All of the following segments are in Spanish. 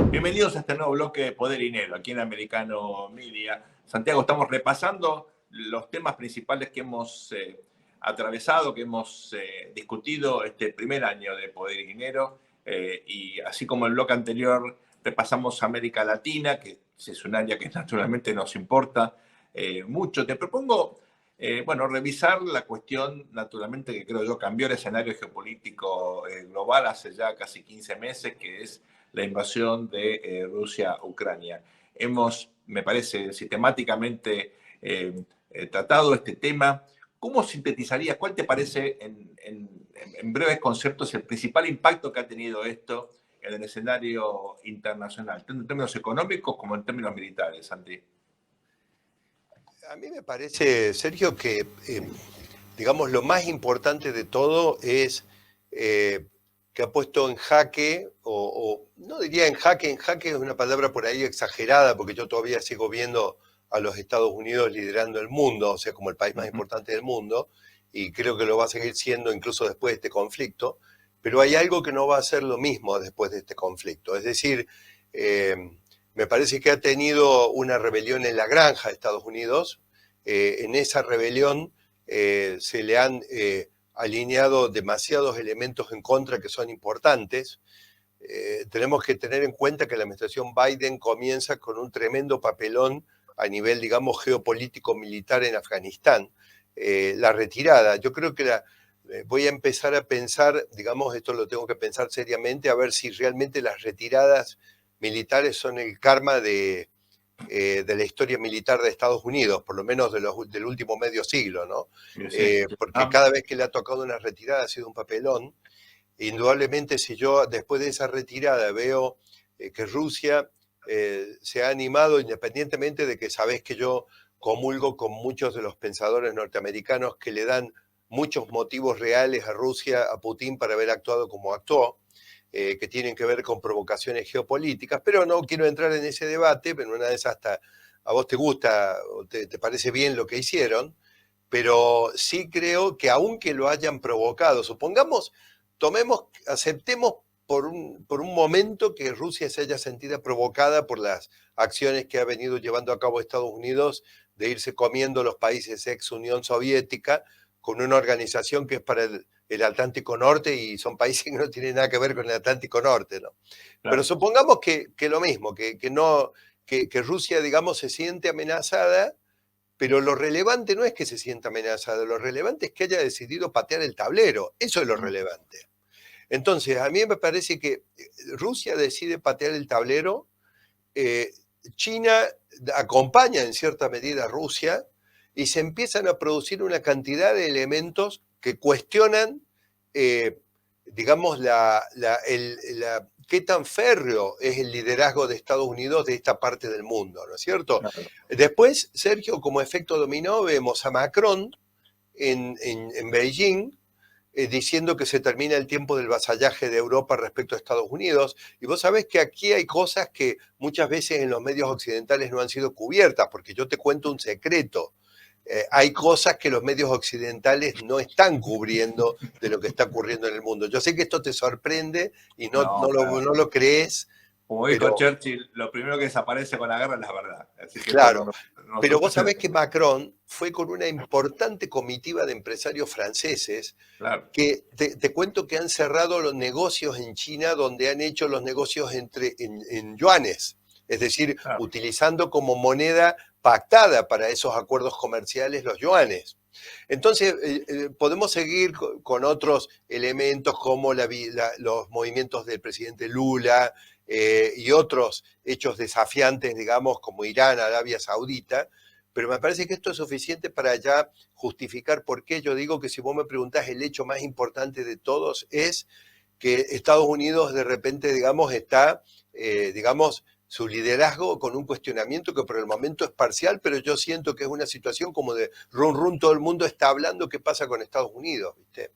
Bienvenidos a este nuevo bloque de Poder y Dinero, aquí en Americano Media. Santiago, estamos repasando los temas principales que hemos atravesado, que hemos discutido este primer año de Poder y Dinero. Y así como el bloque anterior, repasamos América Latina, que es un área que naturalmente nos importa mucho. Te propongo, revisar la cuestión, naturalmente, que creo yo cambió el escenario geopolítico global hace ya casi 15 meses, que es la invasión de Rusia a Ucrania. Hemos, me parece, sistemáticamente tratado este tema. ¿Cómo sintetizarías, cuál te parece en breves conceptos el principal impacto que ha tenido esto en el escenario internacional, tanto en términos económicos como en términos militares, Santi? A mí me parece, Sergio, que digamos lo más importante de todo es que ha puesto en jaque, o no diría en jaque es una palabra por ahí exagerada, porque yo todavía sigo viendo a los Estados Unidos liderando el mundo, o sea, como el país más importante del mundo, y creo que lo va a seguir siendo incluso después de este conflicto, pero hay algo que no va a ser lo mismo después de este conflicto, es decir, me parece que ha tenido una rebelión en la granja de Estados Unidos. En esa rebelión se le han alineado demasiados elementos en contra que son importantes. Tenemos que tener en cuenta que la administración Biden comienza con un tremendo papelón a nivel, digamos, geopolítico-militar en Afganistán. La retirada, yo creo que voy a empezar a pensar, digamos, esto lo tengo que pensar seriamente, a ver si realmente las retiradas militares son el karma de la historia militar de Estados Unidos, por lo menos del último medio siglo, ¿no? Sí. Porque cada vez que le ha tocado una retirada ha sido un papelón. Indudablemente, si yo después de esa retirada veo que Rusia se ha animado, independientemente de que sabés que yo comulgo con muchos de los pensadores norteamericanos que le dan muchos motivos reales a Rusia, a Putin, para haber actuado como actuó, que tienen que ver con provocaciones geopolíticas, pero no quiero entrar en ese debate, pero una vez hasta a vos te gusta o te parece bien lo que hicieron, pero sí creo que aunque lo hayan provocado, supongamos, aceptemos por un momento que Rusia se haya sentido provocada por las acciones que ha venido llevando a cabo Estados Unidos de irse comiendo los países ex Unión Soviética con una organización que es para el Atlántico Norte y son países que no tienen nada que ver con el Atlántico Norte, ¿no? Pero Claro. supongamos que lo mismo, que Rusia, digamos, se siente amenazada, pero lo relevante no es que se sienta amenazada, lo relevante es que haya decidido patear el tablero, eso es lo relevante. Entonces, a mí me parece que Rusia decide patear el tablero, eh, China acompaña en cierta medida a Rusia y se empiezan a producir una cantidad de elementos que cuestionan, eh, digamos, qué tan férreo es el liderazgo de Estados Unidos de esta parte del mundo, ¿no es cierto? Claro. Después, Sergio, como efecto dominó, vemos a Macron en Beijing, diciendo que se termina el tiempo del vasallaje de Europa respecto a Estados Unidos. Y vos sabés que aquí hay cosas que muchas veces en los medios occidentales no han sido cubiertas, porque yo te cuento un secreto. Hay cosas que los medios occidentales no están cubriendo de lo que está ocurriendo en el mundo. Yo sé que esto te sorprende y No, no lo crees, como dijo pero Churchill, lo primero que desaparece con la guerra es la verdad. Así que esto claro. no Pero vos sucede. sabés que Macron fue con una importante comitiva de empresarios franceses Claro. que te cuento que han cerrado los negocios en China donde han hecho los negocios en yuanes, es decir, Claro. utilizando como moneda pactada para esos acuerdos comerciales los yuanes. Entonces, podemos seguir con otros elementos como los movimientos del presidente Lula y otros hechos desafiantes, digamos, como Irán, Arabia Saudita, pero me parece que esto es suficiente para ya justificar por qué yo digo que si vos me preguntás el hecho más importante de todos es que Estados Unidos de repente, digamos, está, digamos, su liderazgo con un cuestionamiento que por el momento es parcial, pero yo siento que es una situación como de run, todo el mundo está hablando qué pasa con Estados Unidos, ¿viste?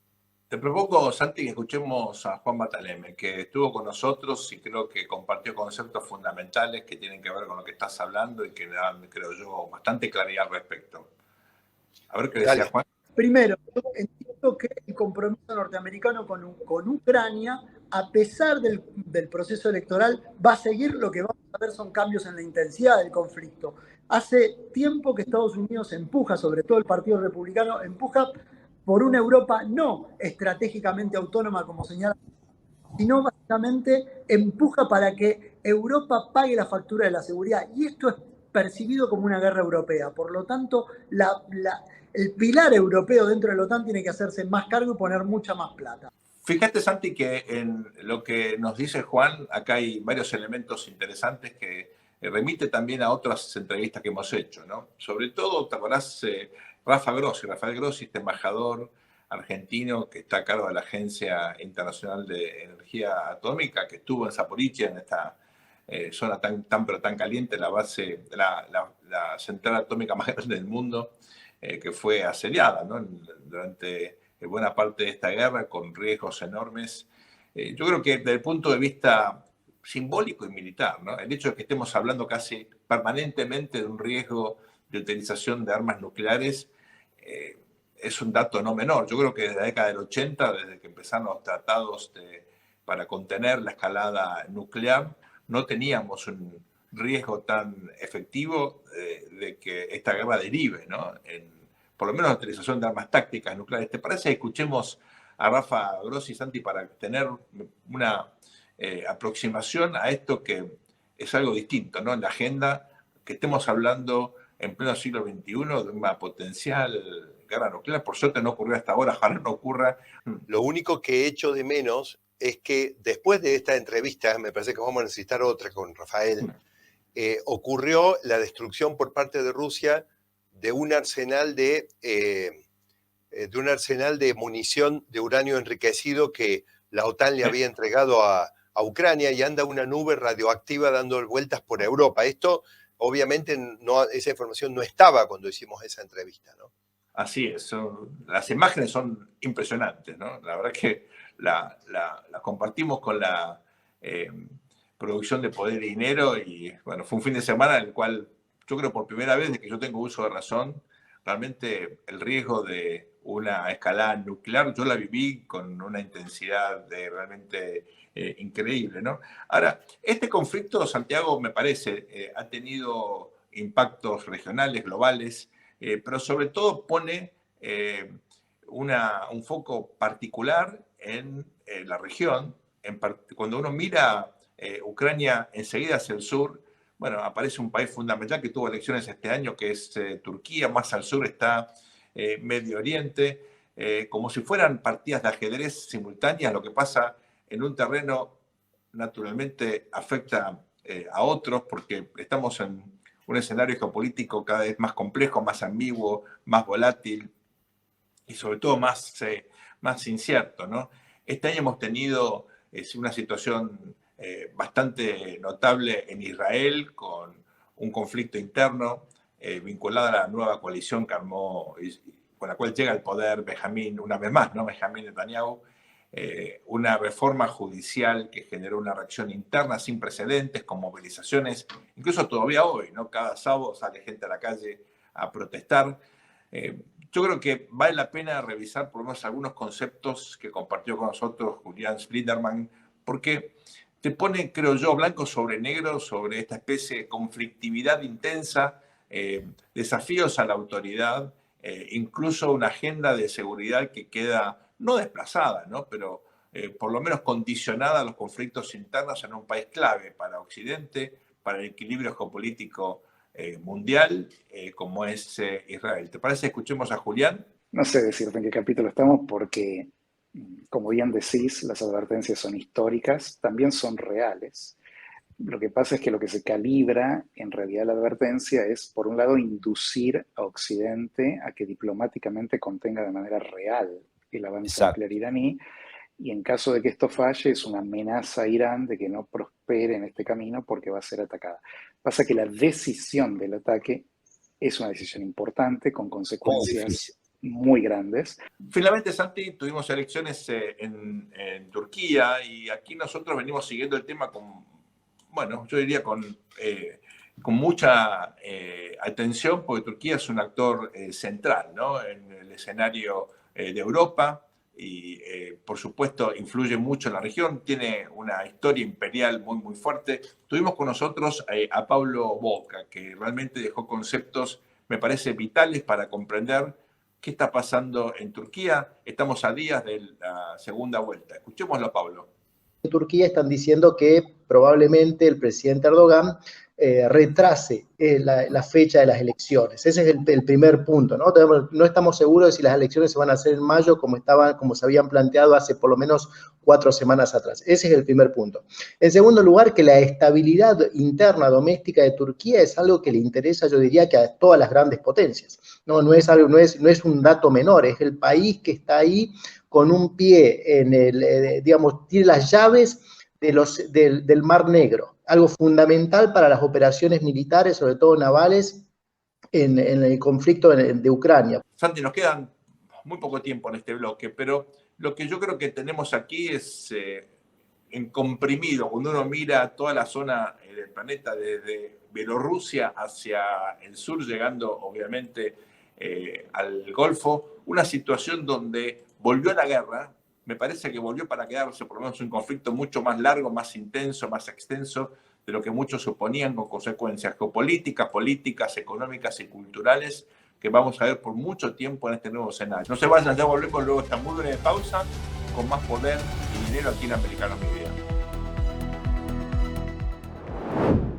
Te propongo, Santi, que escuchemos a Juan Bataleme, que estuvo con nosotros y creo que compartió conceptos fundamentales que tienen que ver con lo que estás hablando y que dan, creo yo, bastante claridad al respecto. A ver qué decía Dale. Juan. Primero, yo entiendo que el compromiso norteamericano con Ucrania, a pesar del proceso electoral, va a seguir. Lo que vamos a ver son cambios en la intensidad del conflicto. Hace tiempo que Estados Unidos empuja, sobre todo el Partido Republicano, empuja por una Europa no estratégicamente autónoma, como señala, sino básicamente empuja para que Europa pague la factura de la seguridad. Y esto es percibido como una guerra europea. Por lo tanto, el pilar europeo dentro de la OTAN tiene que hacerse más cargo y poner mucha más plata. Fíjate, Santi, que en lo que nos dice Juan, acá hay varios elementos interesantes que remite también a otras entrevistas que hemos hecho, ¿no? Sobre todo, te acordás, Rafael Grossi, este embajador argentino que está a cargo de la Agencia Internacional de Energía Atómica, que estuvo en Zaporizhia, en esta zona pero tan caliente, la base, la central atómica más grande del mundo, que fue asediada, ¿no? Durante buena parte de esta guerra, con riesgos enormes. Yo creo que desde el punto de vista simbólico y militar, ¿no? El hecho de que estemos hablando casi permanentemente de un riesgo de utilización de armas nucleares es un dato no menor. Yo creo que desde la década del 80, desde que empezaron los tratados para contener la escalada nuclear, no teníamos un riesgo tan efectivo de que esta guerra derive, ¿no? Por lo menos la utilización de armas tácticas nucleares. ¿Te parece que escuchemos a Rafa Grossi, Santi, para tener una aproximación a esto que es algo distinto, ¿no? En la agenda, que estemos hablando en pleno siglo XXI de una potencial guerra nuclear. Por suerte no ocurrió hasta ahora, ojalá no ocurra. Lo único que echo de menos es que después de esta entrevista, me parece que vamos a necesitar otra con Rafael, ocurrió la destrucción por parte de Rusia de un arsenal de munición de uranio enriquecido que la OTAN le había entregado a Ucrania, y anda una nube radioactiva dando vueltas por Europa. Esto, obviamente, esa información no estaba cuando hicimos esa entrevista, ¿no? Así es. Las imágenes son impresionantes, ¿no? La verdad que la compartimos con la producción de Poder y Dinero, y bueno, fue un fin de semana en el cual yo creo por primera vez, desde que yo tengo uso de razón, realmente el riesgo de una escalada nuclear, yo la viví con una intensidad realmente increíble, ¿no? Ahora, este conflicto, Santiago, me parece, ha tenido impactos regionales, globales, pero sobre todo pone un foco particular en la región. Cuando uno mira Ucrania enseguida hacia el sur, bueno, aparece un país fundamental que tuvo elecciones este año, que es Turquía. Más al sur está Medio Oriente, como si fueran partidas de ajedrez simultáneas. Lo que pasa en un terreno naturalmente afecta a otros, porque estamos en un escenario geopolítico cada vez más complejo, más ambiguo, más volátil y sobre todo más incierto, ¿no? Este año hemos tenido una situación bastante notable en Israel, con un conflicto interno vinculado a la nueva coalición que armó, con la cual llega al poder una vez más, ¿no? Benjamín Netanyahu, una reforma judicial que generó una reacción interna sin precedentes, con movilizaciones, incluso todavía hoy, ¿no? Cada sábado sale gente a la calle a protestar. Yo creo que vale la pena revisar por lo menos algunos conceptos que compartió con nosotros Julián Splinterman, porque te pone, creo yo, blanco sobre negro sobre esta especie de conflictividad intensa, desafíos a la autoridad, incluso una agenda de seguridad que queda no desplazada, ¿no? Pero por lo menos condicionada a los conflictos internos en un país clave para Occidente, para el equilibrio geopolítico mundial, como es Israel. ¿Te parece? Escuchemos a Julián. No sé decirte en qué capítulo estamos porque, como bien decís, las advertencias son históricas, también son reales. Lo que pasa es que lo que se calibra en realidad la advertencia es, por un lado, inducir a Occidente a que diplomáticamente contenga de manera real el avance nuclear iraní, y en caso de que esto falle es una amenaza a Irán de que no prospere en este camino porque va a ser atacada. Pasa que la decisión del ataque es una decisión importante con consecuencias muy grandes. Finalmente, Santi, tuvimos elecciones en Turquía, y aquí nosotros venimos siguiendo el tema con, bueno, yo diría con con mucha atención, porque Turquía es un actor central, ¿no?, en el escenario de Europa y, por supuesto, influye mucho en la región, tiene una historia imperial muy, muy fuerte. Tuvimos con nosotros a Pablo Boca, que realmente dejó conceptos, me parece, vitales para comprender qué está pasando en Turquía. Estamos a días de la segunda vuelta. Escuchémoslo, Pablo. En Turquía están diciendo que probablemente el presidente Erdogan retrase la fecha de las elecciones. Ese es el primer punto, ¿no? No estamos seguros de si las elecciones se van a hacer en mayo como se habían planteado hace por lo menos 4 semanas atrás. Ese es el primer punto. En segundo lugar, que la estabilidad interna doméstica de Turquía es algo que le interesa, yo diría, que a todas las grandes potencias. No es un dato menor, es el país que está ahí con un pie en digamos, tiene las llaves del Mar Negro, algo fundamental para las operaciones militares, sobre todo navales, en el conflicto de Ucrania. Santi, nos quedan muy poco tiempo en este bloque, pero lo que yo creo que tenemos aquí es en comprimido, cuando uno mira toda la zona del planeta, desde Bielorrusia hacia el sur, llegando obviamente al Golfo, una situación donde volvió la guerra. Me parece que volvió para quedarse, por lo menos un conflicto mucho más largo, más intenso, más extenso de lo que muchos suponían, con consecuencias geopolíticas, políticas, económicas y culturales que vamos a ver por mucho tiempo en este nuevo escenario. No se vayan, ya volvemos luego de esta muy breve pausa con más poder y dinero aquí en Americano Media.